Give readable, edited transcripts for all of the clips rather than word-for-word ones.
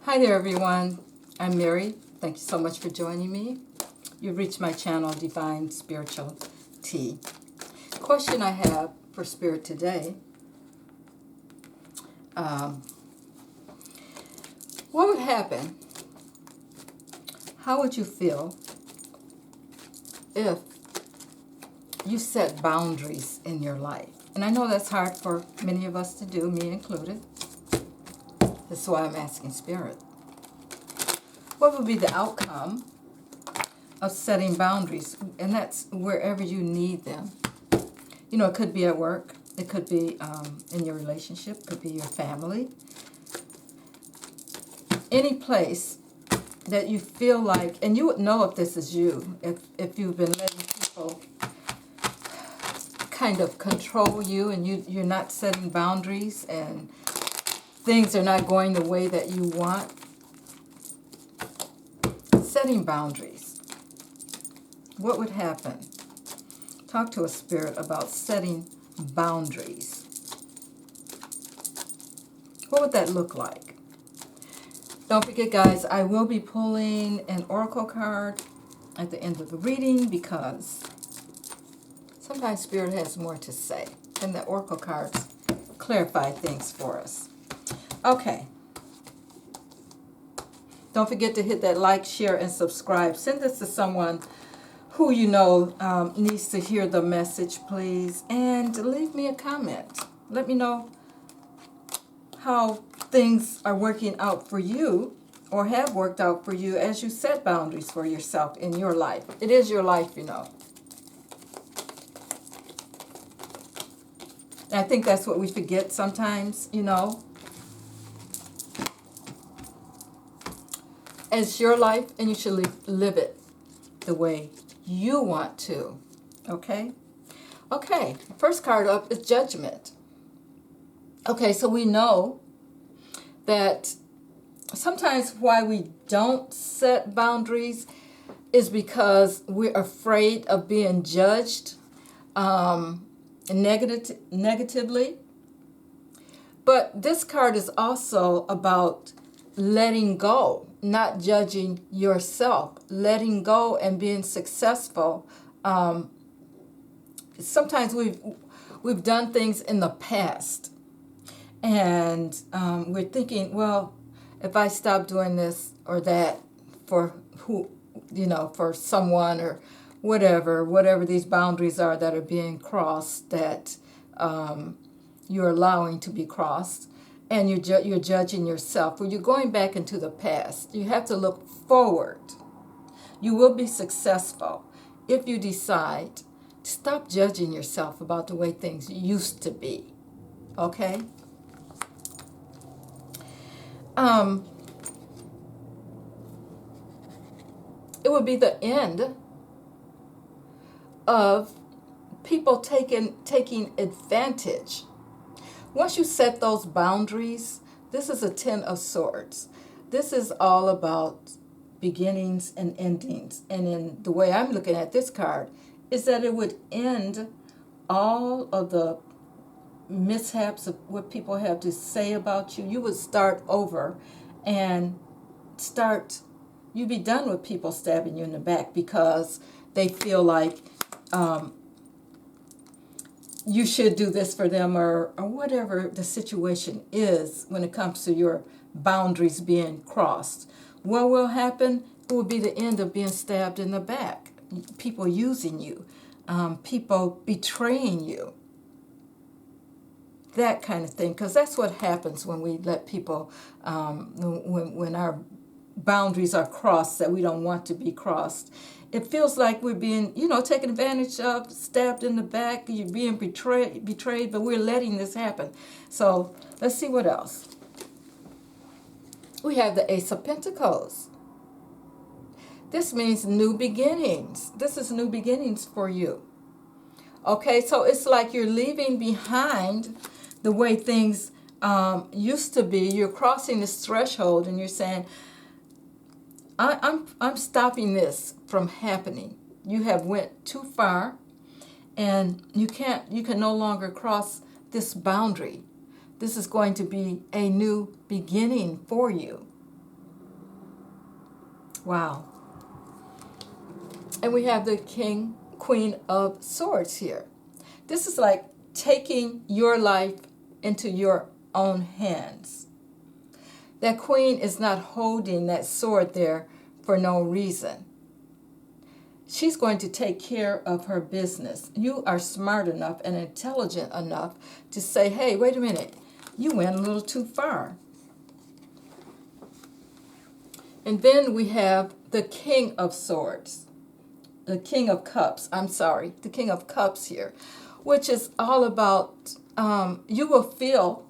Hi there, everyone. I'm Mary. Thank you so much for joining me. You've reached my channel, Divine Spiritual Tea. Question I have for Spirit today. What would happen? How would you feel if you set boundaries in your life? And I know that's hard for many of us to do, me included. That's why I'm asking Spirit. What would be the outcome of setting boundaries? And that's wherever you need them. You know, it could be at work. It could be in your relationship. It could be your family. Any place that you feel like, and you would know if this is you, if you've been letting people kind of control you and you're not setting boundaries and things are not going the way that you want. Setting boundaries. What would happen? Talk to a spirit about setting boundaries. What would that look like? Don't forget, guys, I will be pulling an oracle card at the end of the reading because sometimes Spirit has more to say, and the oracle cards clarify things for us. Okay. Don't forget to hit that like, share, and subscribe. Send this to someone who you know needs to hear the message, please. And leave me a comment. Let me know how things are working out for you or have worked out for you as you set boundaries for yourself in your life. It is your life, you know. And I think that's what we forget sometimes, you know. It's your life, and you should live it the way you want to. Okay? Okay, first card up is Judgment. Okay, so we know that sometimes why we don't set boundaries is because we're afraid of being judged negatively. But this card is also about letting go, not judging yourself, letting go and being successful. Sometimes we've done things in the past, and we're thinking, well, if I stop doing this or that for who, you know, for someone or whatever these boundaries are that are being crossed, that you're allowing to be crossed, and you're judging yourself. Well, you're going back into the past. You have to look forward. You will be successful if you decide to stop judging yourself about the way things used to be. Okay? It would be the end of people taking advantage. Once you set those boundaries, this is a Ten of Swords. This is all about beginnings and endings. And in the way I'm looking at this card is that it would end all of the mishaps of what people have to say about you. You would start over and you'd be done with people stabbing you in the back because they feel like you should do this for them or whatever the situation is when it comes to your boundaries being crossed. What will happen? It will be the end of being stabbed in the back. People using you. People betraying you. That kind of thing. Because that's what happens when we let people, when our boundaries are crossed that we don't want to be crossed. It feels like we're being, taken advantage of, stabbed in the back, you're being betrayed, but we're letting this happen. So let's see what else. We have the Ace of Pentacles. This means new beginnings. This is new beginnings for you. Okay, so it's like you're leaving behind the way things used to be. You're crossing this threshold and you're saying, I'm stopping this from happening. You have went too far, and you can no longer cross this boundary. This is going to be a new beginning for you. Wow. And we have the Queen of Swords here. This is like taking your life into your own hands. That queen is not holding that sword there for no reason. She's going to take care of her business. You are smart enough and intelligent enough to say, hey, wait a minute, you went a little too far. And then we have the King of Swords. The King of Cups, the King of Cups here, which is all about, you will feel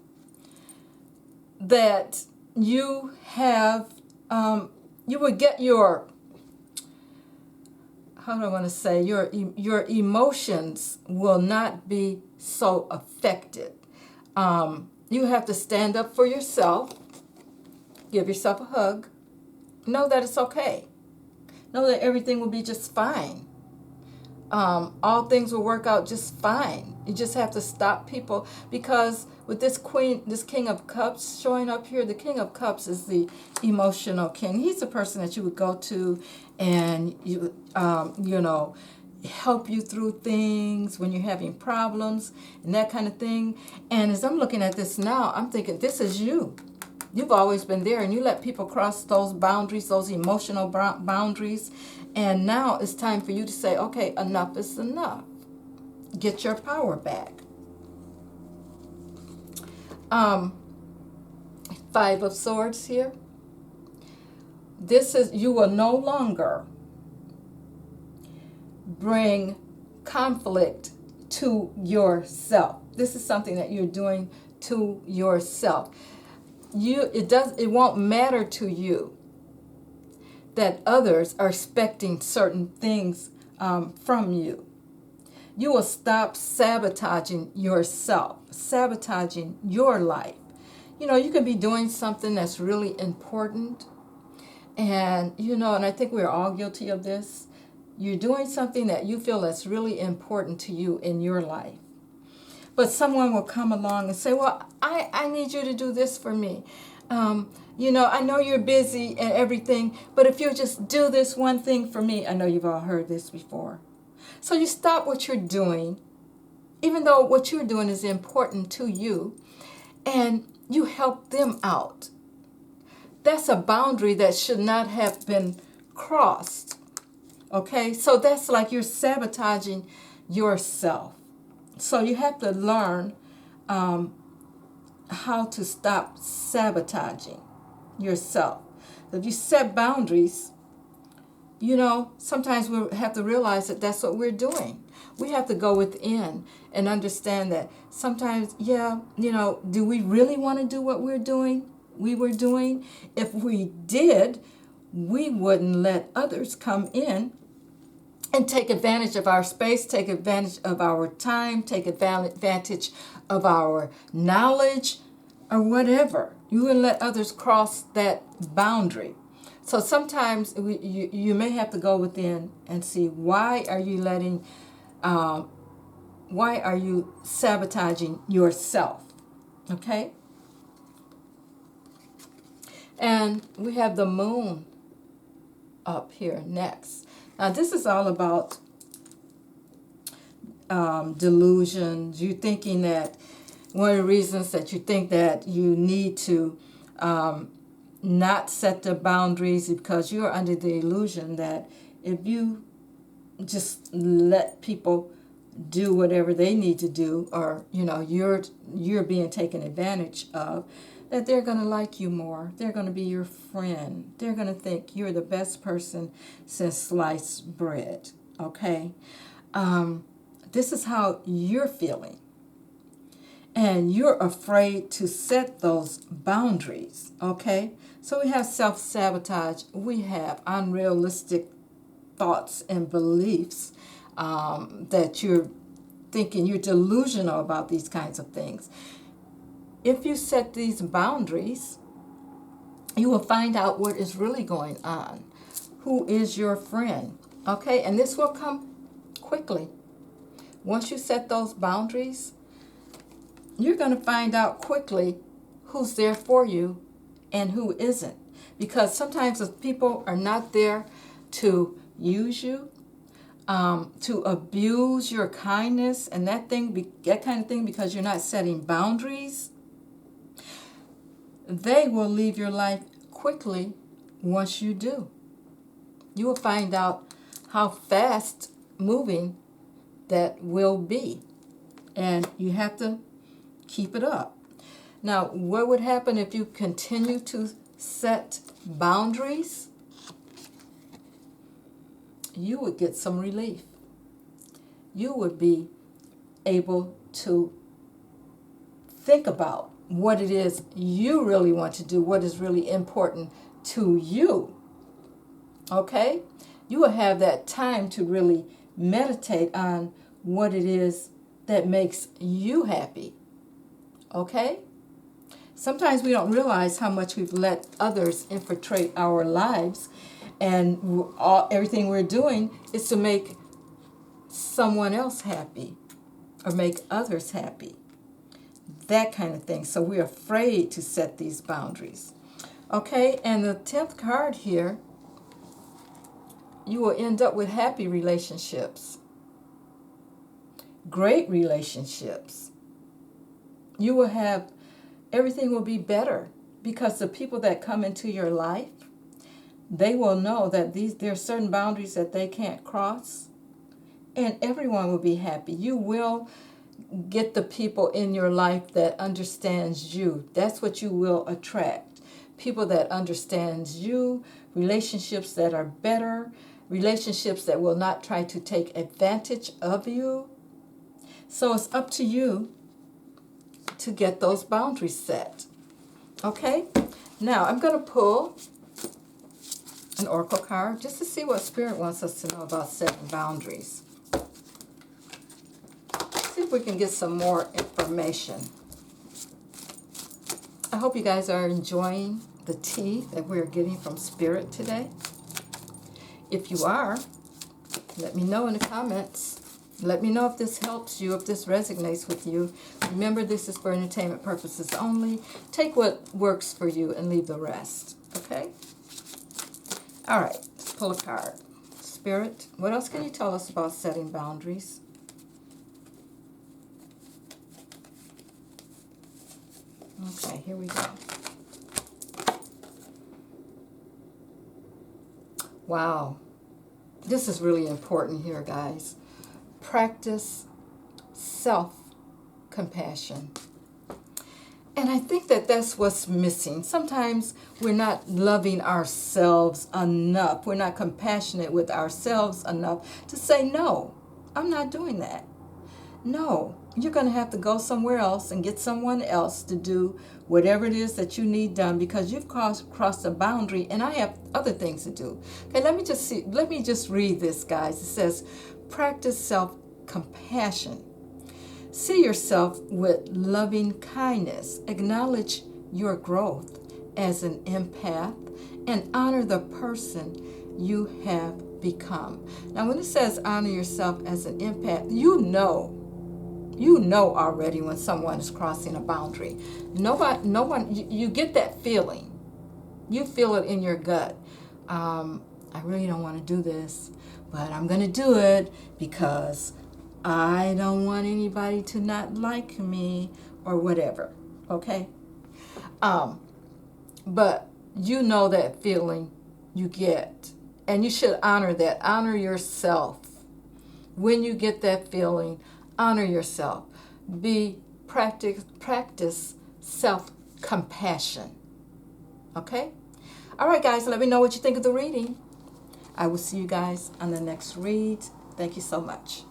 that you have, you will get your, how do I want to say, your emotions will not be so affected. You have to stand up for yourself, give yourself a hug, know that it's okay. Know that everything will be just fine. All things will work out just fine. You just have to stop people, because with this King of Cups showing up here, the King of Cups is the emotional king. He's the person that you would go to and you know, help you through things when you're having problems and that kind of thing. And as I'm looking at this now, I'm thinking, this is you. You've always been there, and you let people cross those boundaries, those emotional boundaries. And now it's time for you to say, okay, enough is enough. Get your power back. Five of Swords here. This is, you will no longer bring conflict to yourself. This is something that you're doing to yourself. It won't matter to you that others are expecting certain things from you. You will stop sabotaging yourself, sabotaging your life. You know, you can be doing something that's really important, and and I think we're all guilty of this. You're doing something that you feel that's really important to you in your life. But someone will come along and say, well, I need you to do this for me. I know you're busy and everything, but if you'll just do this one thing for me. I know you've all heard this before. So you stop what you're doing, even though what you're doing is important to you, and you help them out. That's a boundary that should not have been crossed. Okay? So that's like you're sabotaging yourself. So you have to learn how to stop sabotaging yourself. If you set boundaries, sometimes we have to realize that that's what we're doing. We have to go within and understand that sometimes, do we really want to do what we were doing? If we did, we wouldn't let others come in and take advantage of our space, take advantage of our time, take advantage of our knowledge, or whatever. You wouldn't let others cross that boundary. So sometimes you may have to go within and see, why are you sabotaging yourself? Okay? And we have the Moon up here next. Now this is all about delusions. You're thinking that one of the reasons that you think that you need to not set the boundaries because you're under the illusion that if you just let people do whatever they need to do, or you're being taken advantage of, that they're going to like you more. They're going to be your friend. They're going to think you're the best person since sliced bread. Okay? This is how you're feeling. And you're afraid to set those boundaries. Okay? So we have self-sabotage. We have unrealistic thoughts and beliefs that you're thinking. You're delusional about these kinds of things. If you set these boundaries, you will find out what is really going on. Who is your friend? Okay, and this will come quickly. Once you set those boundaries, you're going to find out quickly who's there for you and who isn't. because sometimes if people are not there to use you, to abuse your kindness and that kind of thing, because you're not setting boundaries, they will leave your life quickly once you do. You will find out how fast moving that will be, and you have to keep it up. Now, what would happen if you continue to set boundaries? You would get some relief. You would be able to think about what it is you really want to do, what is really important to you. Okay? You will have that time to really meditate on what it is that makes you happy. Okay? Sometimes we don't realize how much we've let others infiltrate our lives, and everything we're doing is to make someone else happy or make others happy. That kind of thing. So we're afraid to set these boundaries. Okay, and the 10th card here, you will end up with happy relationships, great relationships. You will have, everything will be better, because the people that come into your life, they will know that there are certain boundaries that they can't cross, and everyone will be happy. You will get the people in your life that understands you. That's what you will attract. People that understands you, relationships that are better, relationships that will not try to take advantage of you. So it's up to you to get those boundaries set. Okay? Now I'm going to pull an oracle card just to see what Spirit wants us to know about setting boundaries. See if we can get some more information. I hope you guys are enjoying the tea that we're getting from Spirit today. If you are, let me know in the comments. Let me know if this helps you, if this resonates with you. Remember, this is for entertainment purposes only. Take what works for you and leave the rest. Okay? All right, let's pull a card. Spirit, what else can you tell us about setting boundaries? Okay, here we go. Wow. This is really important here, guys. Practice self-compassion. And I think that that's what's missing. Sometimes we're not loving ourselves enough. We're not compassionate with ourselves enough to say, no, I'm not doing that. No, you're going to have to go somewhere else and get someone else to do whatever it is that you need done, because you've crossed a boundary and I have other things to do. Okay, let me just read this, guys. It says, practice self-compassion. See yourself with loving kindness. Acknowledge your growth as an empath and honor the person you have become. Now, when it says honor yourself as an empath, you know already when someone is crossing a boundary. No one, you get that feeling. You feel it in your gut. I really don't want to do this, but I'm going to do it because I don't want anybody to not like me or whatever. Okay? But you know that feeling you get, and you should honor that. Honor yourself. When you get that feeling, honor yourself. Practice self-compassion. Okay? All right, guys, let me know what you think of the reading. I will see you guys on the next read. Thank you so much.